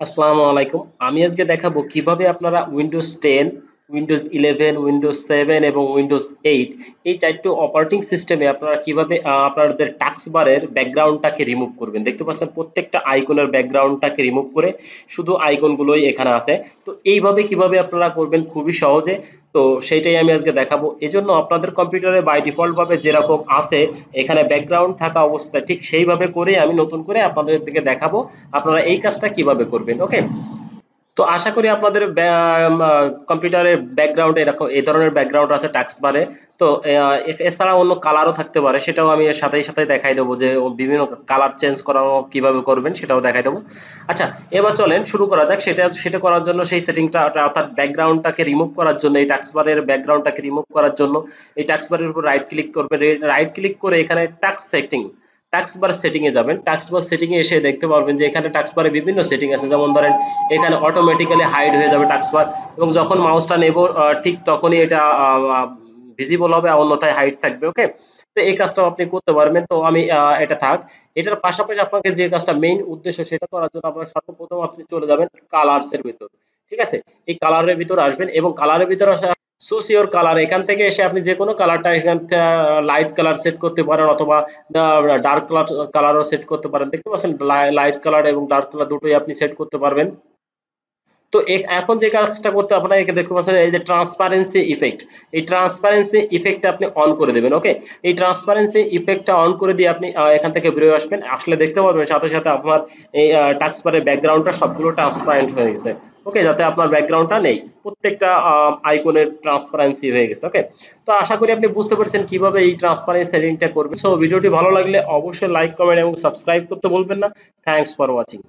আসসালামু আলাইকুম। আমি আজকে দেখাবো কিভাবে আপনারা উইন্ডোজ 10, উইন্ডোজ 11, উইন্ডোজ 7 এবং উইন্ডোজ 8 এই 4টি অপারেটিং সিস্টেমে আপনারা কিভাবে আপনাদের টাস্ক বারের ব্যাকগ্রাউন্ডটাকে রিমুভ করবেন। দেখতে পাচ্ছেন প্রত্যেকটা আইকনের ব্যাকগ্রাউন্ডটাকে রিমুভ করে শুধু আইকনগুলোই এখানে আছে। তো এইভাবে কিভাবে আপনারা করবেন খুবই সহজে। তো সেইটাই আমি আজকে দেখাবো। এজন্য আপনাদের কম্পিউটারে বাই ডিফল্ট ভাবে যেরকম আছে এখানে ব্যাকগ্রাউন্ড থাকা অবস্থায় ঠিক সেইভাবে করে আমি নতুন করে আপনাদেরকে দেখাবো আপনারা এই কাজটা কিভাবে করবেন। ওকে, তো আশা করি আপনাদের কম্পিউটারের ব্যাকগ্রাউন্ড এরকম এই ধরনের ব্যাকগ্রাউন্ড আছে টাস্ক বারে। তো এছাড়া অন্য কালারও থাকতে পারে, সেটাও আমি এর সাথে সাথে দেখাই দেবো যে বিভিন্ন কালার চেঞ্জ করানো কিভাবে করবেন সেটাও দেখাই দেবো। আচ্ছা, এবার চলেন শুরু করা যাক। সেটা সেটা করার জন্য সেই সেটিংটা অর্থাৎ ব্যাকগ্রাউন্ডটাকে রিমুভ করার জন্য এই টাস্ক বারের ব্যাকগ্রাউন্ডটাকে রিমুভ করার জন্য এই টাস্ক বারের উপর রাইট ক্লিক করবেন। রাইট ক্লিক করে এখানে টাস্ক সেটিং টাস্কবার সেটিং এ যাবেন। টাস্কবার সেটিং এ এসে দেখতে পারবেন যে এখানে টাস্কবারে বিভিন্ন সেটিং আছে, যেমন ধরেন এখানে অটোমেটিক্যালি হাইড হয়ে যাবে টাস্কবার এবং যখন মাউসটা নেব ঠিক তখনই এটা ভিজিবল হবে, অন্যথায় হাইড থাকবে। ওকে, তো এই কাজটাও আপনি করতে পারবেন। তো আমি এটা থাক। এটার পাশাপাশি আপনাকে যে কাজটা মেইন উদ্দেশ্য সেটা করার জন্য আপনার সর্বপ্রথম আপনি চলে যাবেন কালারস এর ভিতর। ঠিক আছে, এই কালারের ভিতর আসবেন এবং কালারের ভিতর আসা চুজ ইওর কালার, এখান থেকে এসে আপনি যে কোনো কালারটা এখান থেকে লাইট কালার সেট করতে পারেন অথবা ডার্ক কালারও সেট করতে পারেন। দেখতে পাচ্ছেন লাইট কালার এবং ডার্ক কালার দুটোই আপনি সেট করতে পারবেন। তো এখন যে কাজটা করতে আপনারা এখানে দেখতে পাচ্ছেন এই যে ট্রান্সপারেন্সি ইফেক্ট, এই ট্রান্সপারেন্সি ইফেক্টটা আপনি অন করে দেবেন। ওকে, এই ট্রান্সপারেন্সি ইফেক্টটা অন করে দিয়ে আপনি এখান থেকে বেরিয়ে আসবেন। আসলে দেখতে পারবেন সাথে সাথে আপনার এই টাস্ক বারের ব্যাকগ্রাউন্ডটা সবগুলো ট্রান্সপারেন্ট হয়ে গেছে। ওকে, যাতে আপনার ব্যাকগ্রাউন্ডটা নেই, প্রত্যেকটা আইকনের ট্রান্সপারেন্সি হয়ে গেছে। ওকে, তো আশা করি আপনি বুঝতে পারছেন কিভাবে এই ট্রান্সপারেন্সি সেটিংটা করবেন। সো ভিডিওটি ভালো লাগলে অবশ্যই লাইক, কমেন্ট এবং সাবস্ক্রাইব করতে বলবেন না। Thanks for watching.